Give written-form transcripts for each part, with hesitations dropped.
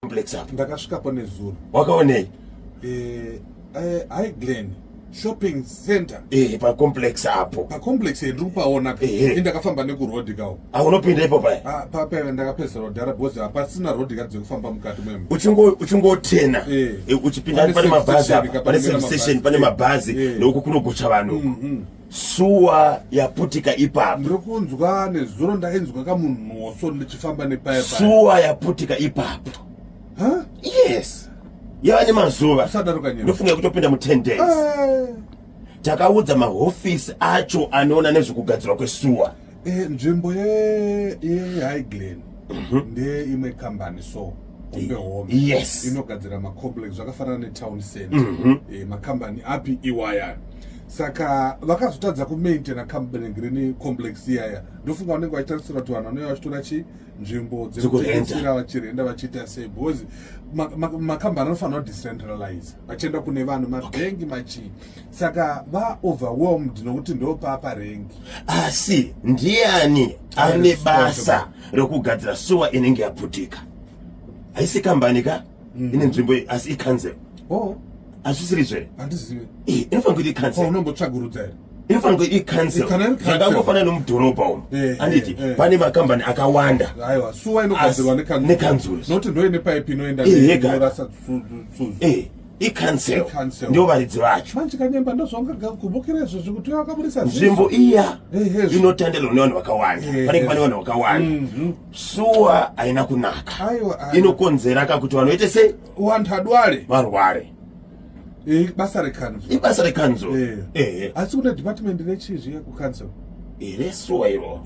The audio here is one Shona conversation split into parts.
complex up. Ndakasvika pane Zulu. Wakaonei? Hi Glen shopping center. Pa complex apo. Pa complex ndikupaona pa. Ndakafamba nekurodi kawo. Unopinda ipo pa. Pa ndakapesa road because apasina road kadzekufamba mukati mwemba. Uchingotena. Uchipinda pane mabhazi apa. Pane service station pane mabhazi noku kunogocha vanhu. Suwa yaputika ipapo. Ndirikunzwa nezuro ndainzwa kamunhu oso ndichifamba nepaya. Suwa yaputika ipapo. Huh? Yes. Yavane mazuva. Ndofunga kuti topinda mu 10 days. Takaudza mahofisi acho anoona nezvekugadzirwa kwesuwa. Nzvimbo ye High Glen. Nde imwe company so. Yes. Inogadzira macomplex zvakafanana netown center. Makambani api iwaya. Saka vakazotadza kumaintaina company green complex iyaya. Ndofunga unenge vachitarisira kuti vanhu vanouya vachitora nzvimbo dzekutengesera vachirenda vachiita sei because makambani anofanira kudecentralize vachienda kune vanhu mabhengi machii. Saka overwhelmed nokuti ndopapa rengi. Asi ndiani ane basa rekugadzira suwa inenge yaputika? Haisi kambani ka? Ine nzvimbo asi ikanzero. Asisirizve. Handizivi. Inofanira kuti ikanzero. Unombotsvagurudza here? Inofanira kuti ikanzero. Zvakangofana nomudhorobha umu. Anditi pane makambani akawanda. Aiwa, suwa inogadzirwa nekanzuro. Noti ndoine pipe inoenda nenorasa Suzu. Ikanzero. Ndio varidzi vacho. Manje kanyemba ndozvanga kubukira izvo zvekuti wakabudisa nzvimbo iya inotandelwa nevanhu vakawanda. Panenge pane vanhu vakawanda. Suwa haina kunaka. Inokonzera kakuti vanhu vaite sei? Vanhu adware. Varware. Basa rekanzuro. Ibasa rekanzuro. Asi kune department rechizvi yekukanzuro. Resuwa iro.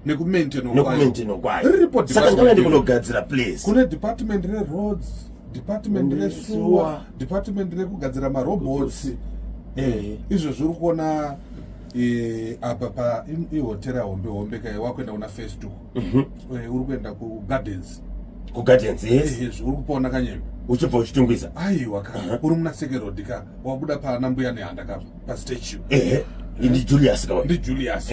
Nekumaintaina kwayo. Saka ngavende kunogadzira place. Kune department reroads, department resuwa, department rekugadzira marobots. Izvo zviri kuona apa pa ihotera hombe kai wakuenda kuna phase 2. Uri kuenda kuGardens. KuGardens, yes. Uri kupaona kanyemba. Uchibva uchitungwiza. Aiwa ka. Uri muna Second Road ka. Wabuda pana mbuya nehanda ka pa statue. Ndi Julius kawa. Ndi Julius.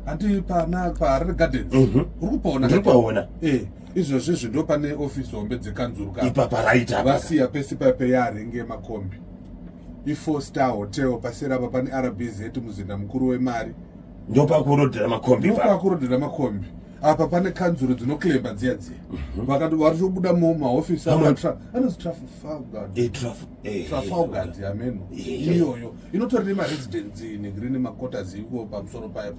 Andi pana pa Gardens. Uri kupaona. Uri kupaona. Izvo zvezvo ndo pane office hombe dzekanzuro ka. Ipapa right apa. Vasiya pesi pape yarenge makombi. I4 Star Hotel pasera apa pane RBZ muzinda mukuru wemari. Ndo pakurodera makombi pa. Ndo pakurodera makombi. Apa pane kanzuro dzinoklemba dziya. Vakati vari kubuda mumaofisi anozi Trafalgar ameno. Iyoyo inotori nemaresidence negreen maquarters iko pamusoro paya.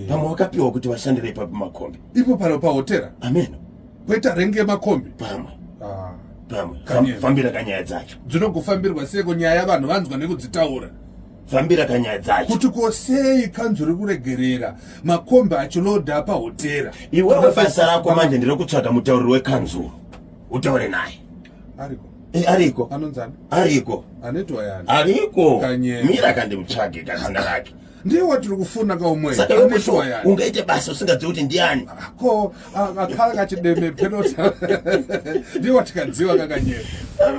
Pamwe wakapiwa kuti vashandire ipapo makombi. Ipo pano pahotera. Ameno. Kweta renge makombi. Pamwe. Fambira kanyaya dzacho. Dzinogofambirwa seko nyaya vanhu vanzwa nekudzitaura. Fambira kanyaya dzacho. Kuti kosei kanzuro kuregerera makombi achilodha pahotera. Iwewe basa rako manje ndirekutsvaga mutauriri wekanzuro. Utaure naye. Ariko. Ariko. Anonzana? Ariko. Anetwa yani. Ariko. Kanyemba. Mira kandimutsvage kazina rake. Ndiye watiri kufuna kaumwe. Saka anetwa yani. Ungaite basa usingadziwi kuti ndiani. Ko akhala kachideme penota. Ndiye watikadziwa kakanyemba.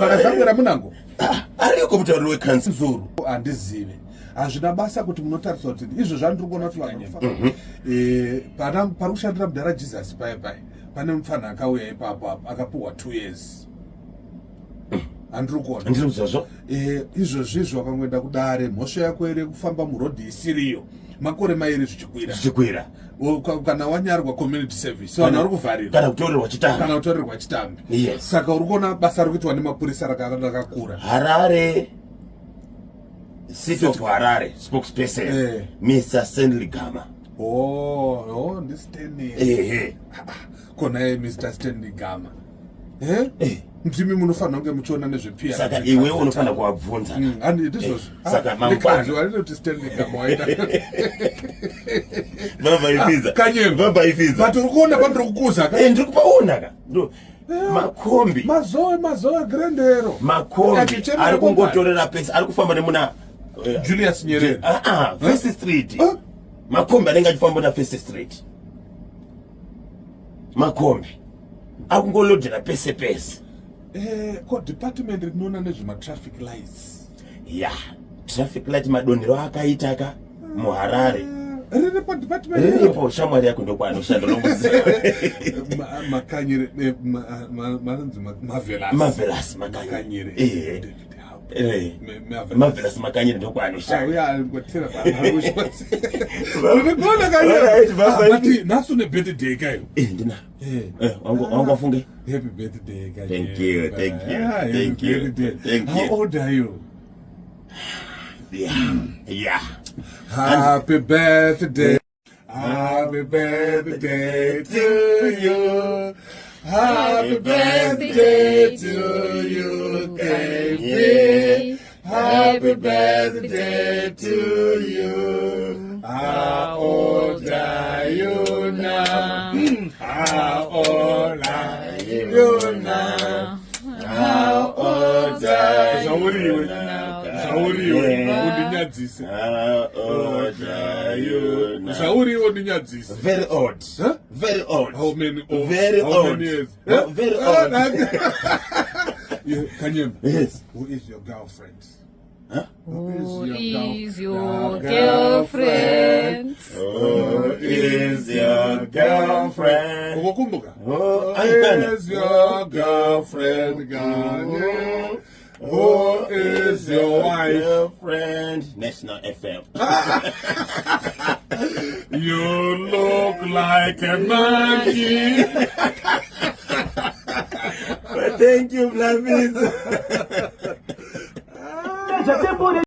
Pakazambira munango. Ariko mutauriri wekanzuro. Andizive. Hazvina basa kuti munotarisa kuti izvo zvandiri kuona kuti vanhu parikushandira mudhara Jesus paya pane mufana akauya ipapo akapuhwa 2 years. Handiri kuona. Ndiriuzvazvo. Izvozvizvo akangoenda kudare mhosva yako ere kufamba murodhi isiriyo makore mairi zvichikwira. Kana wanyarwa community service vanhu vari kuvharirwa. Kana kutorerwa chitambi. Saka uri kuona basa riri kuitwa nemapurisa rakakura. Harare. City of Harare spokesperson Mr. Stanley Gama. Ndi Stanley. Kona Mr. Stanley Gama. Mtimi munofanira kunge muchiona nezvepia. Saka iwe unofanira kuabvunza. Andizvozvo. Saka mangwana walito kuti Stanley Gama waita. Baba ifiza. Kanyemba. Baba ifiza. But uri kuona pandiri kukuza ka. Ndiri kupaona ka. Makombi. Mazoe grandero. Makombi. Ari kungotorera pesa. Ari kufamba nemuna Julius Nyerere. First Street. Makombi anenge achifamba na First Street. Makombi. Akungolodhera pese. Ko department rinoona nezvema traffic lights. Traffic light madonhero akaita ka muHarare. Riri pa department. Riripo shamwari yako ndo kwanoshanda nomuziva. Makanyire Marvelous Makanyire. Marvelous Makanyire ndo kwanoshanda. Yeah, ngotira ba. But naso ne birthday kayo. Ndina. Wangu afunge. Happy birthday guys. Thank you. Thank you. How old are you? Yeah. Happy birthday. Happy birthday to you. Happy birthday to you, KB. Happy birthday to you. How old are you now? How old are you now? How old are you now? Very old. Huh? Very old. How many old? Very How old. many years? Very old. Kanyem, Yes. who is your girlfriend? Huh? Who is your girlfriend? Who is your girlfriend? Ukumbuka? Who Who is your girlfriend, Kanye? Who is your wife? Girlfriend. National FM. You look like a monkey. But thank you, Blavis.